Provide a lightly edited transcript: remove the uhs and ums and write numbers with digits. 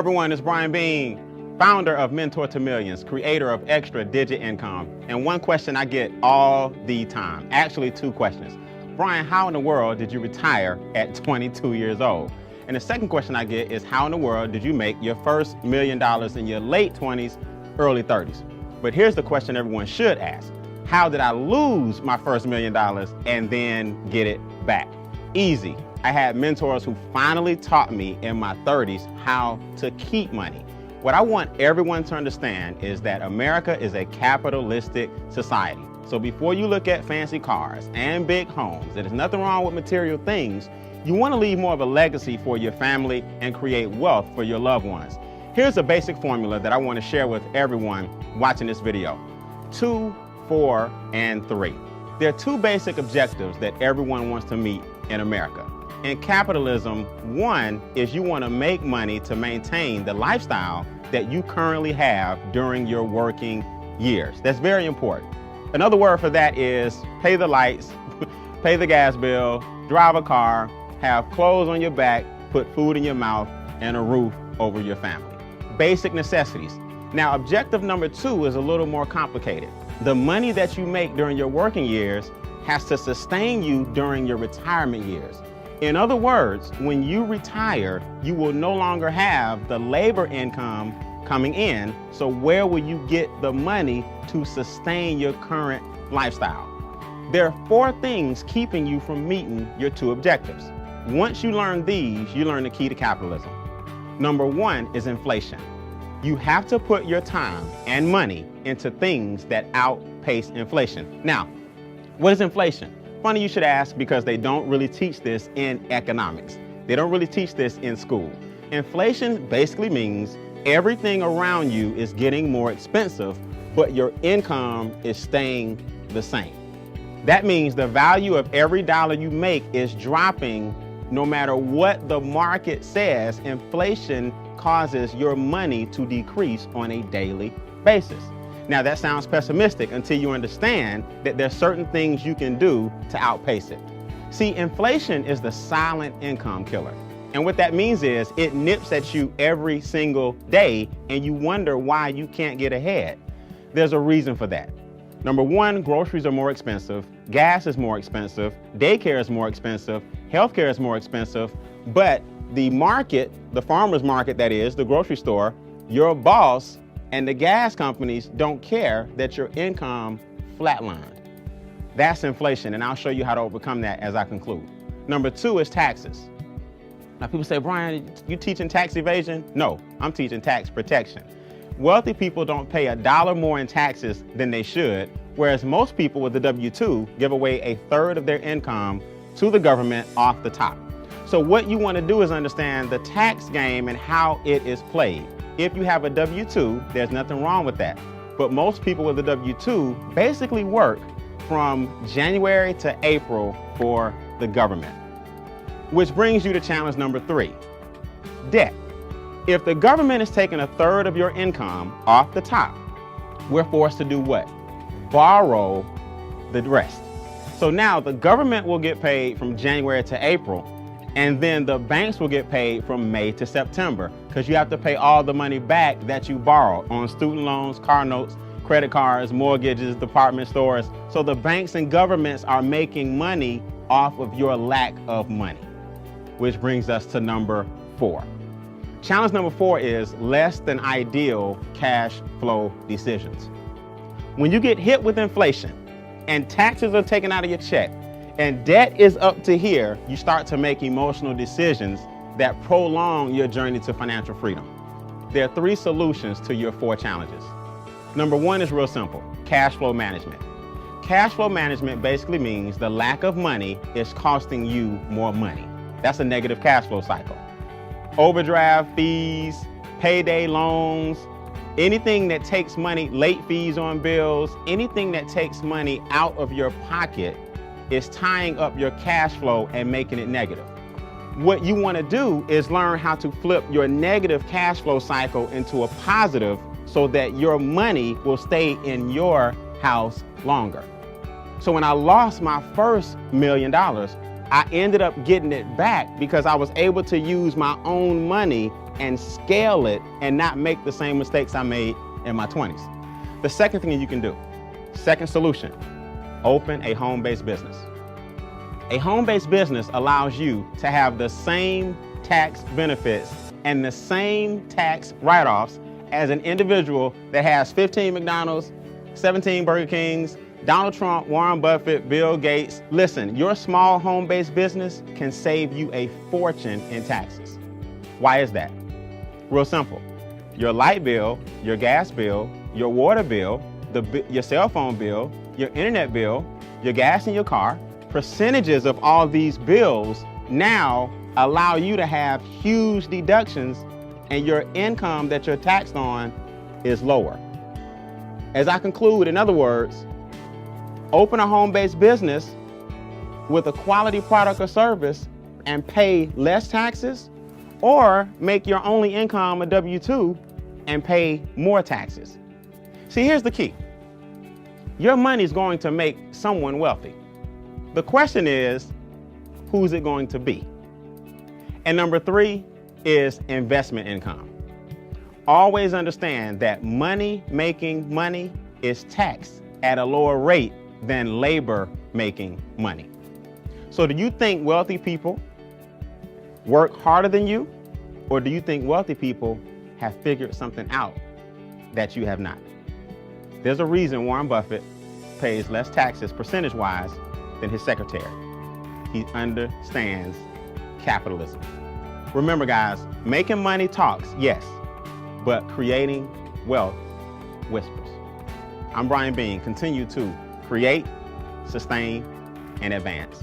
everyone, it's Brian Bean, founder of Mentor to Millions, creator of Extra Digit Income. And one question I get all the time, actually two questions. Brian, how in the world did you retire at 22 years old? And the second question I get is, how in the world did you make your first $1 million in your late 20s, early 30s? But here's the question everyone should ask. How did I lose my first $1 million and then get it back? Easy. I had mentors who finally taught me in my 30s how to keep money. What I want everyone to understand is that America is a capitalistic society. So before you look at fancy cars and big homes, there's nothing wrong with material things. You want to leave more of a legacy for your family and create wealth for your loved ones. Here's a basic formula that I want to share with everyone watching this video. 2, 4, and 3. There are two basic objectives that everyone wants to meet in America. In capitalism, one is you want to make money to maintain the lifestyle that you currently have during your working years. That's very important. Another word for that is pay the lights, pay the gas bill, drive a car, have clothes on your back, put food in your mouth, and a roof over your family. Basic necessities. Now, objective number 2 is a little more complicated. The money that you make during your working years has to sustain you during your retirement years. In other words, when you retire, you will no longer have the labor income coming in. So where will you get the money to sustain your current lifestyle? There are 4 things keeping you from meeting your 2 objectives. Once you learn these, you learn the key to capitalism. Number 1 is inflation. You have to put your time and money into things that outpace inflation. Now, what is inflation? Funny you should ask, because they don't really teach this in economics. They don't really teach this in school. Inflation basically means everything around you is getting more expensive, but your income is staying the same. That means the value of every dollar you make is dropping no matter what the market says. Inflation causes your money to decrease on a daily basis. Now, that sounds pessimistic until you understand that there's certain things you can do to outpace it. See, inflation is the silent income killer. And what that means is it nips at you every single day and you wonder why you can't get ahead. There's a reason for that. Number 1, groceries are more expensive, gas is more expensive, daycare is more expensive, healthcare is more expensive, but the market, the farmer's market that is, the grocery store, your boss, and the gas companies don't care that your income flatlined. That's inflation, and I'll show you how to overcome that as I conclude. Number 2 is taxes. Now people say, Brian, you teaching tax evasion? No, I'm teaching tax protection. Wealthy people don't pay $1 more in taxes than they should, whereas most people with the W-2 give away 1/3 of their income to the government off the top. So what you want to do is understand the tax game and how it is played. If you have a W-2, there's nothing wrong with that. But most people with a W-2 basically work from January to April for the government. Which brings you to challenge number 3, debt. If the government is taking 1/3 of your income off the top, we're forced to do what? Borrow the rest. So now the government will get paid from January to April, and then the banks will get paid from May to September, because you have to pay all the money back that you borrowed on student loans, car notes, credit cards, mortgages, department stores. So the banks and governments are making money off of your lack of money, which brings us to number 4. Challenge number 4 is less than ideal cash flow decisions. When you get hit with inflation and taxes are taken out of your check, and debt is up to here, you start to make emotional decisions that prolong your journey to financial freedom. There are 3 solutions to your 4 challenges. Number 1 is real simple, cash flow management. Cash flow management basically means the lack of money is costing you more money. That's a negative cash flow cycle. Overdraft fees, payday loans, anything that takes money, late fees on bills, anything that takes money out of your pocket is tying up your cash flow and making it negative. What you want to do is learn how to flip your negative cash flow cycle into a positive so that your money will stay in your house longer. So when I lost my first $1 million, I ended up getting it back because I was able to use my own money and scale it and not make the same mistakes I made in my 20s. The second thing you can do, second solution, open a home-based business. A home-based business allows you to have the same tax benefits and the same tax write-offs as an individual that has 15 McDonald's, 17 Burger Kings, Donald Trump, Warren Buffett, Bill Gates. Listen, your small home-based business can save you a fortune in taxes. Why is that? Real simple. Your light bill, your gas bill, your water bill, your cell phone bill, your internet bill, your gas in your car, percentages of all these bills now allow you to have huge deductions, and your income that you're taxed on is lower. As I conclude, in other words, open a home-based business with a quality product or service and pay less taxes, or make your only income a W-2 and pay more taxes. See, here's the key. Your money is going to make someone wealthy. The question is, who's it going to be? And number 3 is investment income. Always understand that making money is taxed at a lower rate than labor making money. So do you think wealthy people work harder than you? Or do you think wealthy people have figured something out that you have not? There's a reason Warren Buffett pays less taxes percentage-wise than his secretary. He understands capitalism. Remember, guys, making money talks, yes, but creating wealth whispers. I'm Brian Bean. Continue to create, sustain, and advance.